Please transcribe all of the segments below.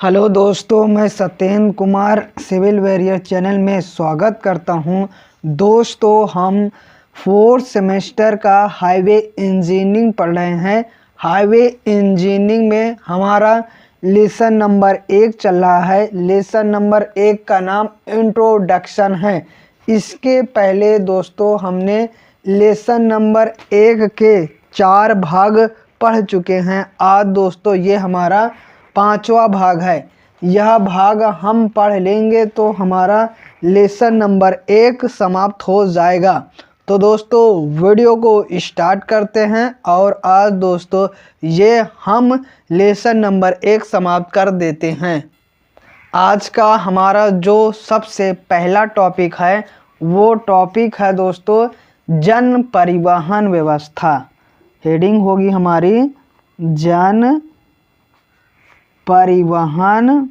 Hello दोस्तों, मैं Satyendra Kumar civil warrior channel में स्वागत करता हूं। दोस्तों, हम फोर्थ सेमेस्टर का हाईवे इंजीनियरिंग पढ़ रहे हैं। हाईवे इंजीनियरिंग में हमारा लेसन नंबर 1 चल रहा है। लेसन नंबर 1 का नाम इंट्रोडक्शन है। इसके पहले दोस्तों हमने लेसन नंबर 1 के 4 भाग पढ़ चुके हैं। आज दोस्तों ये हमारा 5वां भाग है। यह भाग हम पढ़ लेंगे तो हमारा लेसन नंबर 1 समाप्त हो जाएगा। तो दोस्तों वीडियो को स्टार्ट करते हैं और आज दोस्तों ये हम लेसन नंबर 1 समाप्त कर देते हैं। आज का हमारा जो सबसे पहला टॉपिक है वो टॉपिक है दोस्तों जन परिवहन व्यवस्था। हेडिंग होगी हमारी जन परिवहन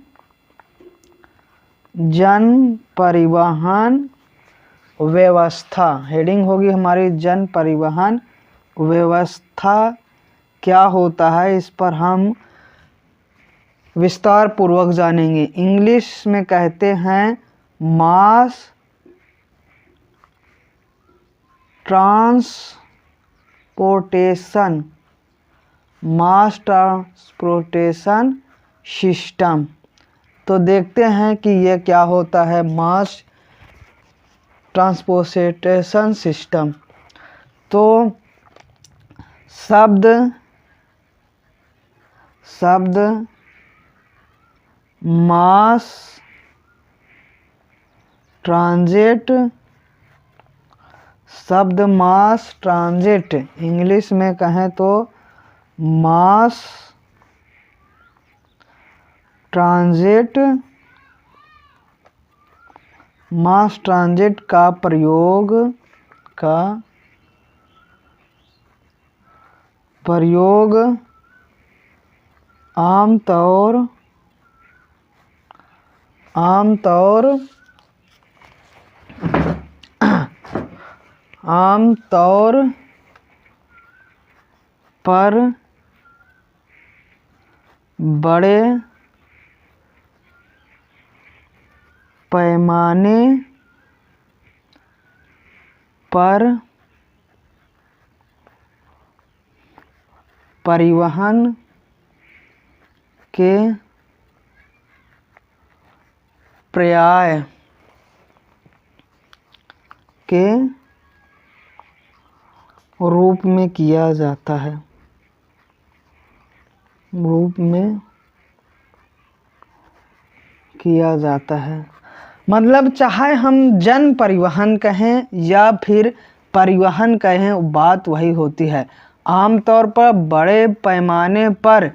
व्यवस्था। हेडिंग होगी हमारी जन परिवहन व्यवस्था क्या होता है, इस पर हम विस्तार पूर्वक जानेंगे। इंग्लिश में कहते हैं मास ट्रांसपोर्टेशन सिस्टम। तो देखते हैं कि ये क्या होता है मास ट्रांसपोर्टेशन सिस्टम। तो शब्द मास ट्रांजिट इंग्लिश में कहें तो मास ट्रांजिट का प्रयोग आमतौर पर बड़े पैमाने पर परिवहन के पर्याय के रूप में किया जाता है। मतलब चाहे हम जन परिवहन कहें या फिर परिवहन कहें, बात वही होती है। आमतौर पर बड़े पैमाने पर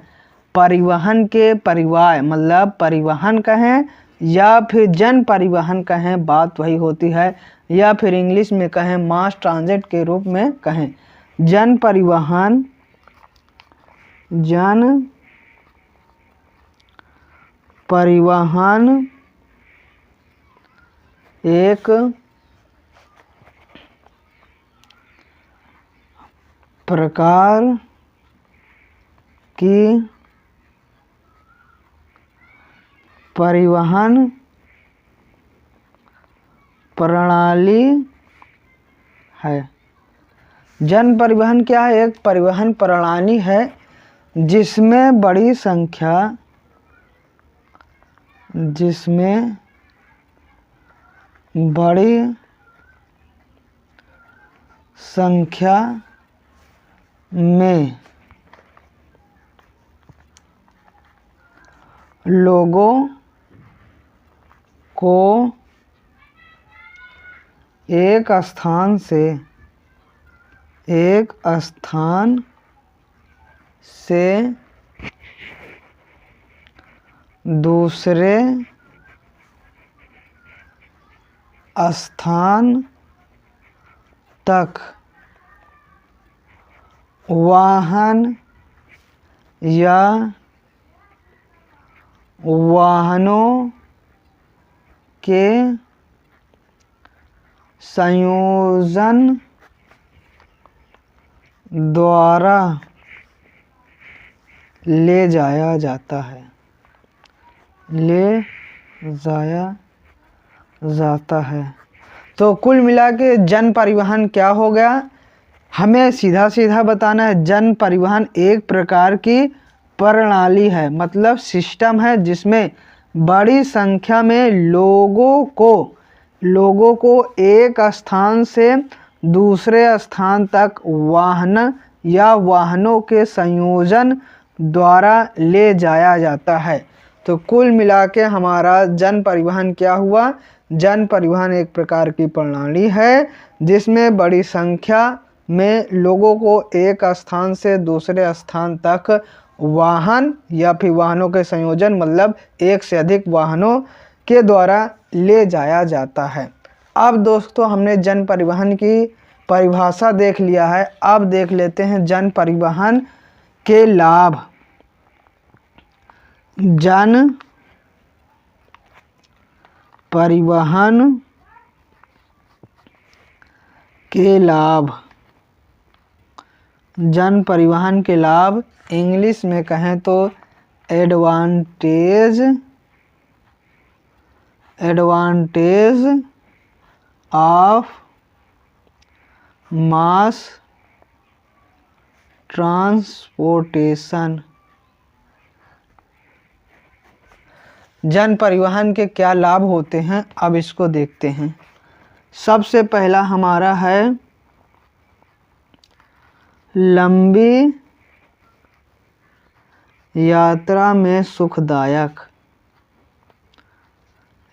परिवहन के पर्याय, मतलब परिवहन कहें या फिर जन परिवहन कहें, बात वही होती है। या फिर इंग्लिश में कहें मास ट्रांजिट के रूप में कहें। जन परिवहन एक प्रकार की परिवहन प्रणाली है। जन परिवहन क्या है? एक परिवहन प्रणाली है जिसमें बड़ी संख्या में लोगों को एक स्थान से दूसरे स्थान तक वाहन या वाहनों के संयोजन द्वारा ले जाया जाता है। ले जाया जाता है। तो कुल मिला के जन परिवहन क्या हो गया, हमें सीधा सीधा बताना है। जन परिवहन एक प्रकार की प्रणाली है, मतलब सिस्टम है जिसमें बड़ी संख्या में लोगों को एक स्थान से दूसरे स्थान तक वाहन या वाहनों के संयोजन द्वारा ले जाया जाता है। तो कुल मिला के हमारा जन परिवहन क्या हुआ, जन परिवहन एक प्रकार की प्रणाली है जिसमें बड़ी संख्या में लोगों को एक स्थान से दूसरे स्थान तक वाहन या फिर वाहनों के संयोजन मतलब एक से अधिक वाहनों के द्वारा ले जाया जाता है। अब दोस्तों हमने जन परिवहन की परिभाषा देख लिया है, अब देख लेते हैं जन परिवहन के लाभ। जन परिवहन के लाभ, जन परिवहन के लाभ इंग्लिश में कहें तो एडवांटेज ऑफ मास ट्रांसपोर्टेशन। जन परिवहन के क्या लाभ होते हैं, अब इसको देखते हैं। सबसे पहला हमारा है लंबी यात्रा में सुखदायक।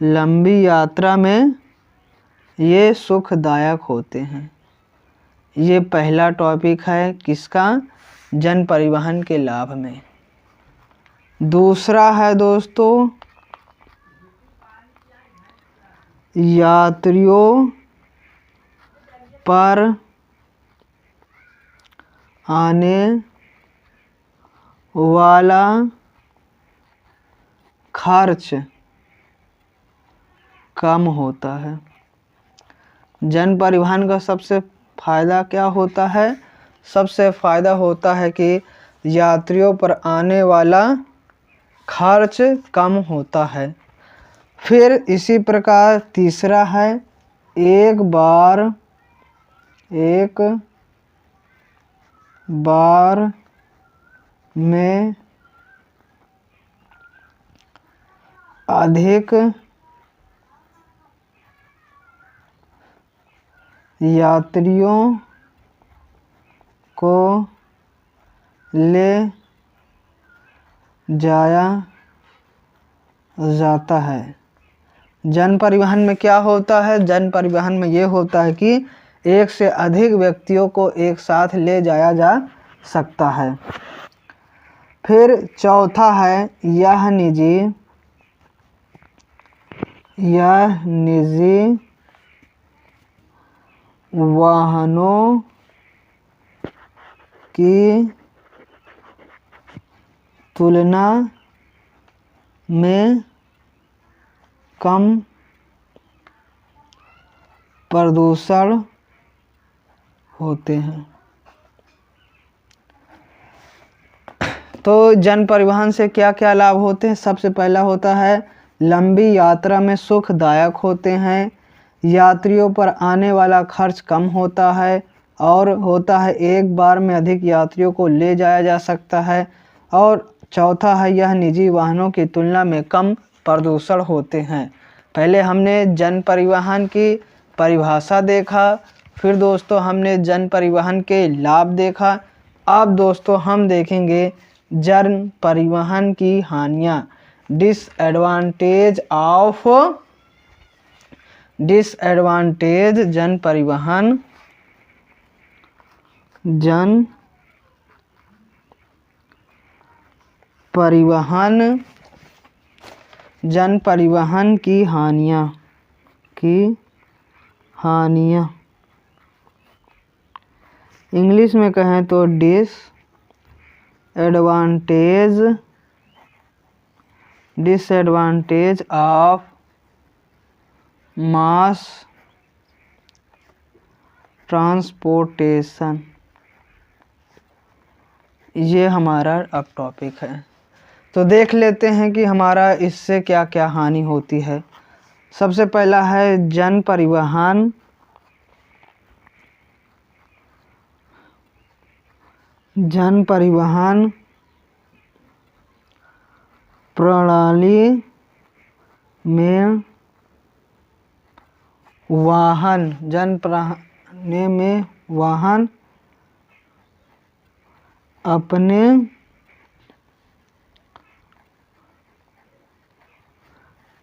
लंबी यात्रा में ये सुखदायक होते हैं। ये पहला टॉपिक है किसका, जन परिवहन के लाभ में। दूसरा है दोस्तों यात्रियों पर आने वाला खर्च कम होता है। जन परिवहन का सबसे फ़ायदा क्या होता है, सबसे फ़ायदा होता है कि यात्रियों पर आने वाला खर्च कम होता है। फिर इसी प्रकार तीसरा है एक बार में अधिक यात्रियों को ले जाया जाता है। जन परिवहन में क्या होता है, जन परिवहन में ये होता है कि एक से अधिक व्यक्तियों को एक साथ ले जाया जा सकता है। फिर चौथा है यह निजी वाहनों की तुलना में कम प्रदूषण होते हैं। तो जन परिवहन से क्या क्या लाभ होते हैं, सबसे पहला होता है लंबी यात्रा में सुखदायक होते हैं, यात्रियों पर आने वाला खर्च कम होता है, और होता है एक बार में अधिक यात्रियों को ले जाया जा सकता है, और चौथा है यह निजी वाहनों की तुलना में कम प्रदूषण होते हैं। पहले हमने जन परिवहन की परिभाषा देखा, फिर दोस्तों हमने जन परिवहन के लाभ देखा। अब दोस्तों हम देखेंगे जन परिवहन की हानियाँ, डिसएडवांटेज जन परिवहन की हानियाँ इंग्लिश में कहें तो डिसएडवांटेज ऑफ मास ट्रांसपोर्टेशन, ये हमारा अब टॉपिक है। तो देख लेते हैं कि हमारा इससे क्या क्या हानि होती है। सबसे पहला है जन परिवहन, जन परिवहन प्रणाली में वाहन, जन प्रणाली में वाहन अपने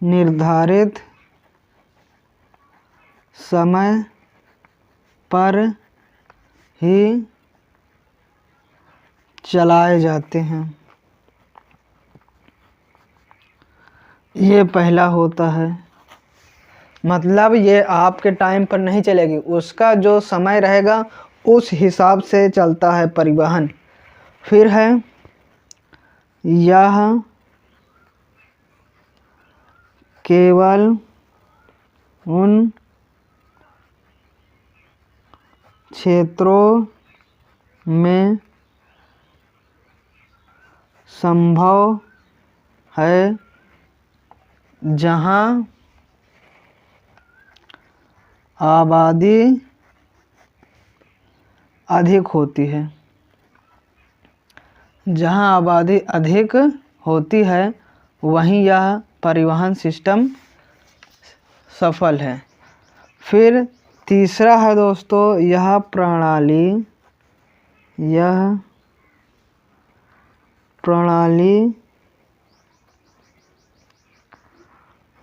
निर्धारित समय पर ही चलाए जाते हैं। ये पहला होता है, मतलब ये आपके टाइम पर नहीं चलेगी, उसका जो समय रहेगा उस हिसाब से चलता है परिवहन। फिर है यह केवल उन क्षेत्रों में संभव है जहां आबादी अधिक होती है। जहां आबादी अधिक होती है वहीं यह परिवहन सिस्टम सफल है। फिर तीसरा है दोस्तों, यह प्रणाली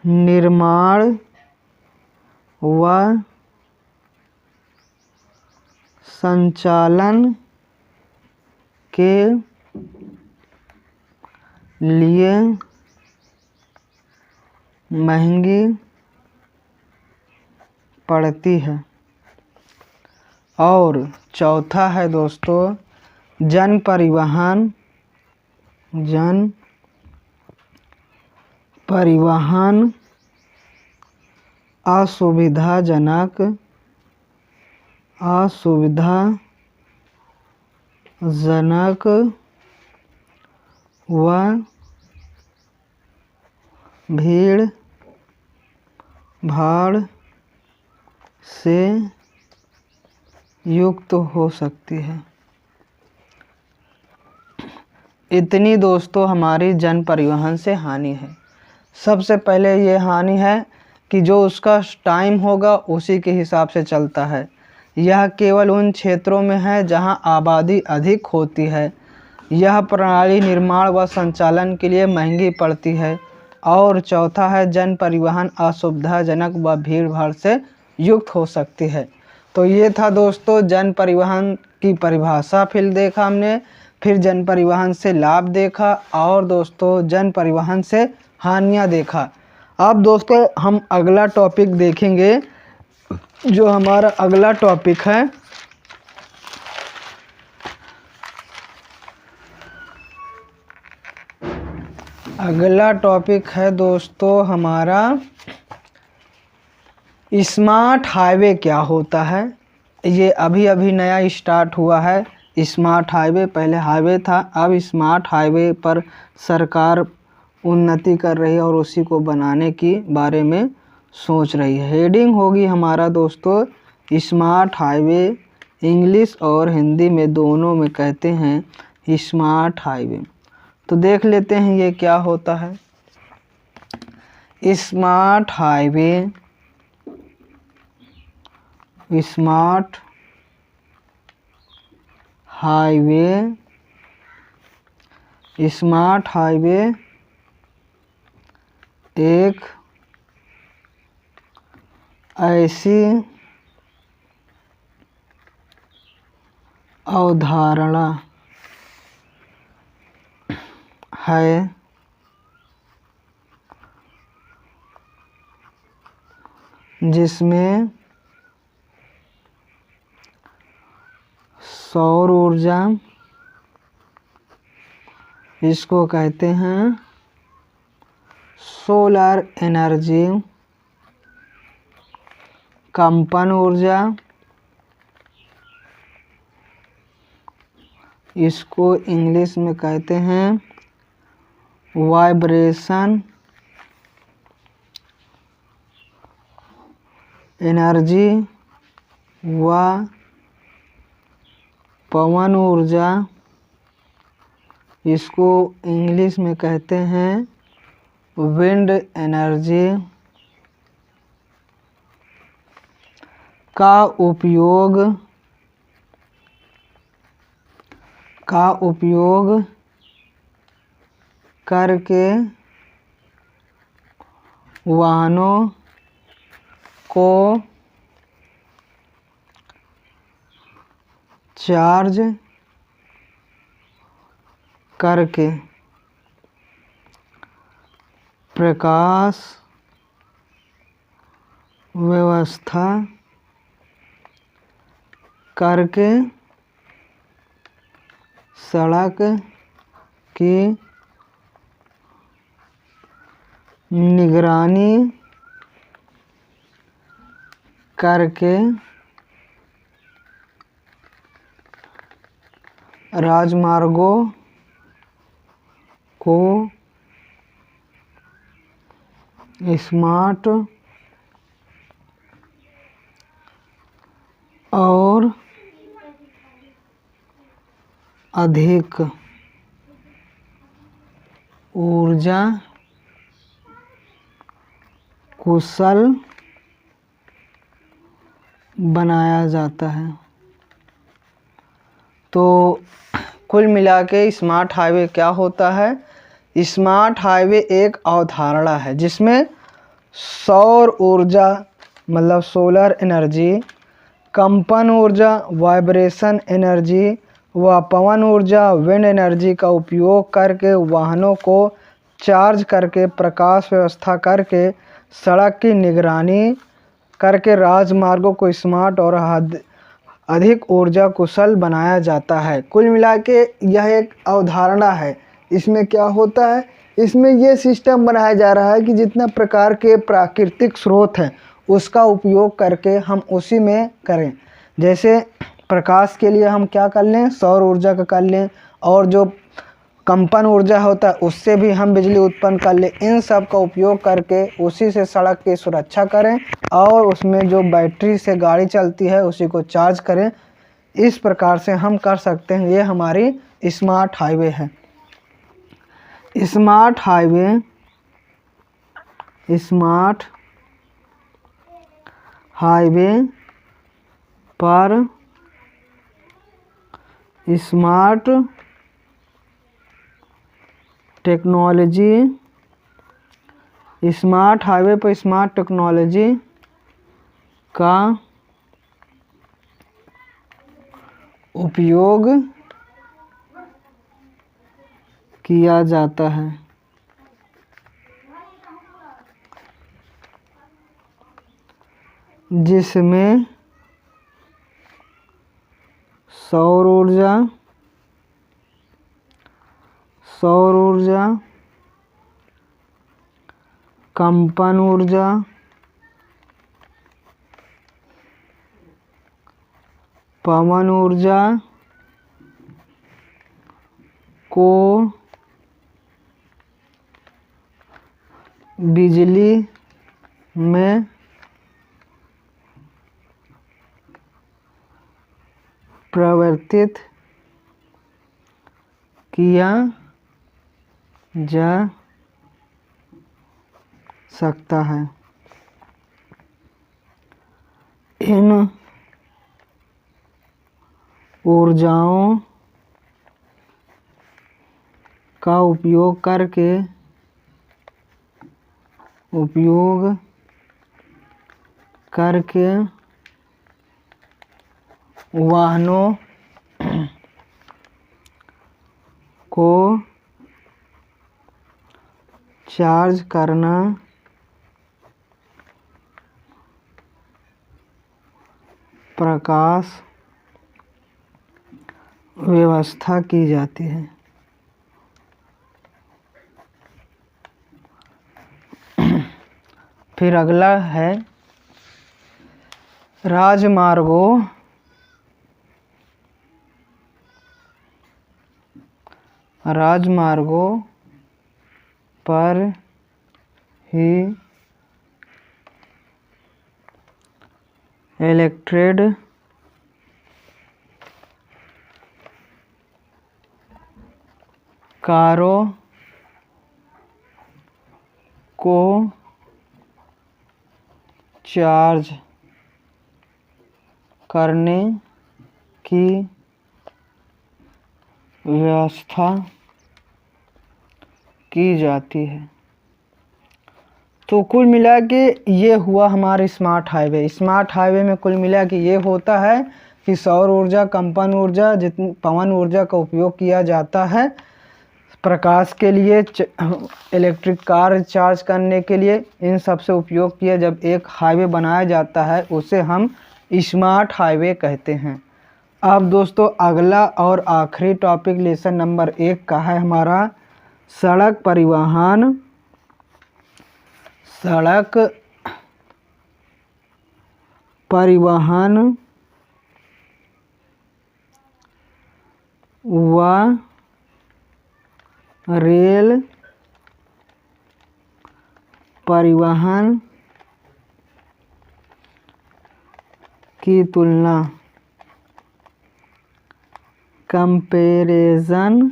निर्माण व संचालन के लिए महंगी पड़ती है। और चौथा है दोस्तों, जन परिवहन असुविधाजनक व भीड़ भाड़ से युक्त हो सकती है। इतनी दोस्तों हमारी जन परिवहन से हानि है। सबसे पहले ये हानि है कि जो उसका टाइम होगा उसी के हिसाब से चलता है। यह केवल उन क्षेत्रों में है जहां आबादी अधिक होती है। यह प्रणाली निर्माण व संचालन के लिए महंगी पड़ती है। और चौथा है जन परिवहन असुविधाजनक व भीड़ भाड़ से युक्त हो सकती है। तो ये था दोस्तों जन परिवहन की परिभाषा। फिर देखा हमने, फिर जन परिवहन से लाभ देखा और दोस्तों जन परिवहन से हानियाँ देखा। अब दोस्तों हम अगला टॉपिक देखेंगे। जो हमारा अगला टॉपिक है दोस्तों हमारा स्मार्ट हाईवे क्या होता है। ये अभी अभी नया स्टार्ट हुआ है स्मार्ट हाईवे। पहले हाईवे था, अब स्मार्ट हाईवे पर सरकार उन्नति कर रही है और उसी को बनाने की बारे में सोच रही है। हेडिंग होगी हमारा दोस्तों स्मार्ट हाईवे। इंग्लिश और हिंदी में दोनों में कहते हैं स्मार्ट हाईवे। तो देख लेते हैं ये क्या होता है। स्मार्ट हाईवे एक ऐसी अवधारणा है जिसमें सौर ऊर्जा, इसको कहते हैं सोलर एनर्जी, कंपन ऊर्जा, इसको इंग्लिश में कहते हैं वाइब्रेशन एनर्जी व पवन ऊर्जा, इसको इंग्लिश में कहते हैं विंड एनर्जी का उपयोग करके वाहनों को चार्ज करके प्रकाश व्यवस्था करके सड़क की निगरानी करके राजमार्गों को स्मार्ट और अधिक ऊर्जा कुशल बनाया जाता है। तो कुल मिला के स्मार्ट हाईवे क्या होता है? स्मार्ट हाईवे एक अवधारणा है जिसमें सौर ऊर्जा मतलब सोलर एनर्जी, कंपन ऊर्जा वाइब्रेशन एनर्जी व पवन ऊर्जा विंड एनर्जी का उपयोग करके वाहनों को चार्ज करके प्रकाश व्यवस्था करके सड़क की निगरानी करके राजमार्गों को स्मार्ट और अधिक ऊर्जा कुशल बनाया जाता है। कुल मिला के यह एक अवधारणा है। इसमें क्या होता है? इसमें ये सिस्टम बनाया जा रहा है कि जितना प्रकार के प्राकृतिक स्रोत हैं उसका उपयोग करके हम उसी में करें। जैसे प्रकाश के लिए हम क्या कर लें? सौर ऊर्जा का कर लें, और जो कंपन ऊर्जा होता है उससे भी हम बिजली उत्पन्न कर लें। इन सब का उपयोग करके उसी से सड़क की सुरक्षा करें और उसमें जो बैटरी से गाड़ी चलती है उसी को चार्ज करें। इस प्रकार से हम कर सकते हैं। ये हमारी स्मार्ट हाईवे है। स्मार्ट हाईवे पर स्मार्ट टेक्नोलॉजी का उपयोग किया जाता है। जिसमें सौर ऊर्जा, कंपन ऊर्जा, पवन ऊर्जा को बिजली में परिवर्तित किया जा सकता है। इन ऊर्जाओं का उपयोग करके वाहनों को चार्ज करना प्रकाश व्यवस्था की जाती है। फिर अगला है राजमार्गों पर ही इलेक्ट्रिक कारों को चार्ज करने की व्यवस्था की जाती है। तो कुल मिला के ये हुआ हमारे स्मार्ट हाईवे। स्मार्ट हाईवे में कुल मिला के ये होता है कि सौर ऊर्जा, कंपन ऊर्जा, जितनी पवन ऊर्जा का उपयोग किया जाता है प्रकाश के लिए, इलेक्ट्रिक कार चार्ज करने के लिए, इन सब से उपयोग किया जब एक हाईवे बनाया जाता है उसे हम स्मार्ट हाईवे कहते हैं। अब दोस्तों अगला और आखिरी टॉपिक लेसन नंबर 1 का है हमारा सड़क परिवहन। सड़क परिवहन व रेल परिवहन की तुलना, comparison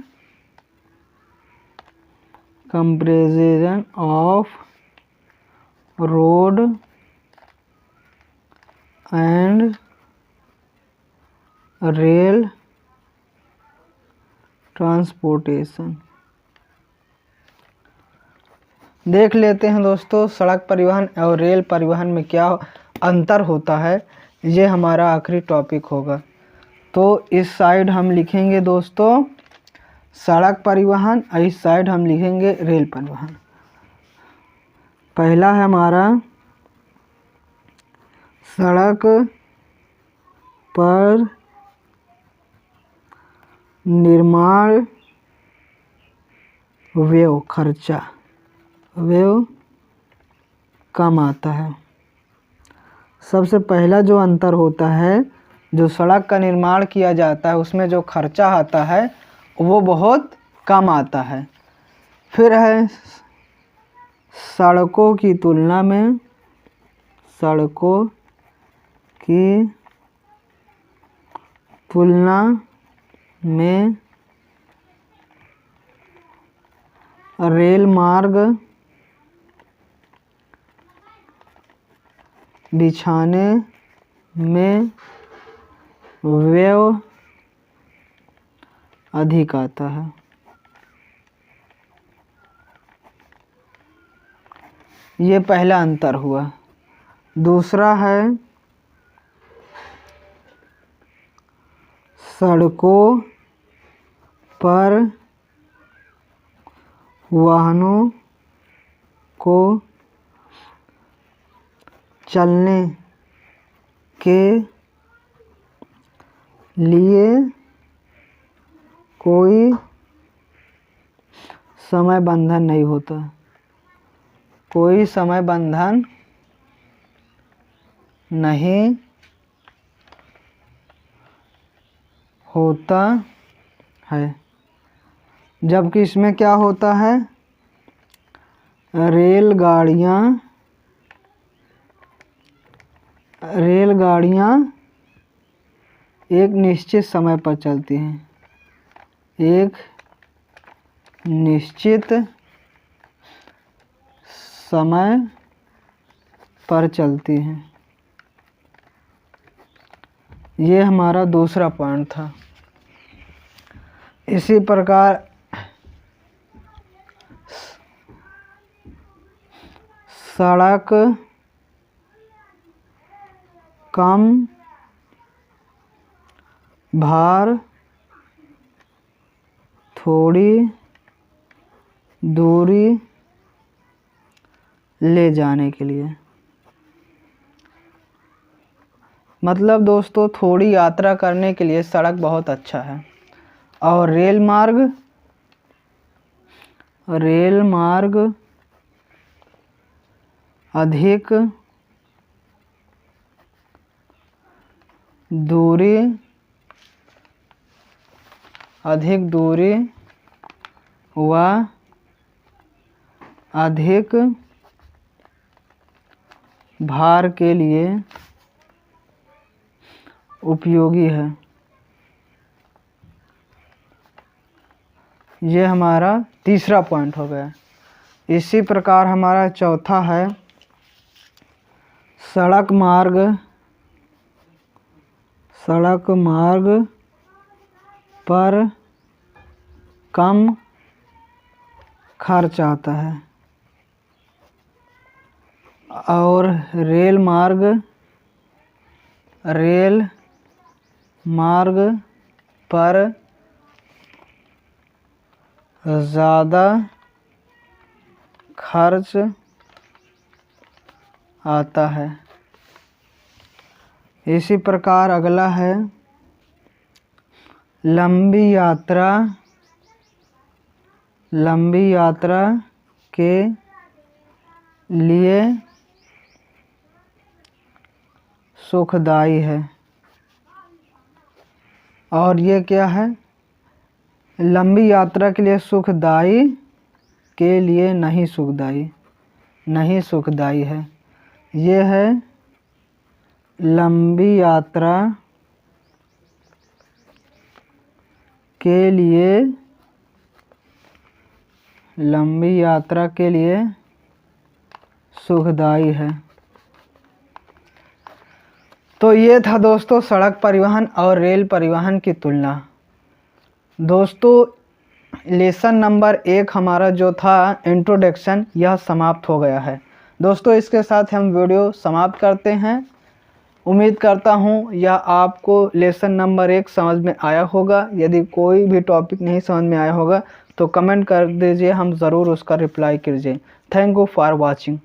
of road and rail transportation. देख लेते हैं दोस्तों सड़क परिवहन और रेल परिवहन में क्या अंतर होता है। ये हमारा आखिरी टॉपिक होगा। तो इस साइड हम लिखेंगे दोस्तों सड़क परिवहन और इस साइड हम लिखेंगे रेल परिवहन। पहला है हमारा सड़क पर निर्माण व्यय खर्चा, व्यय कम आता है। सबसे पहला जो अंतर होता है, जो सड़क का निर्माण किया जाता है उसमें जो खर्चा आता है वो बहुत कम आता है। फिर है सड़कों की तुलना में, सड़कों की तुलना में रेल मार्ग बिछाने में व्यय अधिक आता है। ये पहला अंतर हुआ। दूसरा है सड़कों पर वाहनों को चलने के लिए कोई समय बंधन नहीं होता, कोई समय बंधन नहीं होता है। जबकि इसमें क्या होता है, रेलगाड़ियाँ एक निश्चित समय पर चलती हैं, एक निश्चित समय पर चलती हैं। ये हमारा दूसरा पॉइंट था। इसी प्रकार सड़क कम भार थोड़ी दूरी ले जाने के लिए, मतलब दोस्तों थोड़ी यात्रा करने के लिए सड़क बहुत अच्छा है। और रेल मार्ग अधिक दूरी व अधिक भार के लिए उपयोगी है। ये हमारा तीसरा पॉइंट हो गया। इसी प्रकार हमारा चौथा है सड़क मार्ग पर कम खर्च आता है और रेल मार्ग पर ज़्यादा खर्च आता है। इसी प्रकार अगला है लंबी यात्रा के लिए सुखदाई है। और ये क्या है? लंबी यात्रा के लिए सुखदाई के लिए नहीं सुखदाई है। ये है लंबी यात्रा के लिए सुखदाई है। तो ये था दोस्तों सड़क परिवहन और रेल परिवहन की तुलना। दोस्तों लेसन नंबर 1 हमारा जो था इंट्रोडक्शन, यह समाप्त हो गया है। दोस्तों इसके साथ हम वीडियो समाप्त करते हैं। उम्मीद करता हूँ यह आपको लेसन नंबर 1 समझ में आया होगा। यदि कोई भी टॉपिक नहीं समझ में आया होगा तो कमेंट कर दीजिए, हम ज़रूर उसका रिप्लाई कीजिए। Thank you for watching.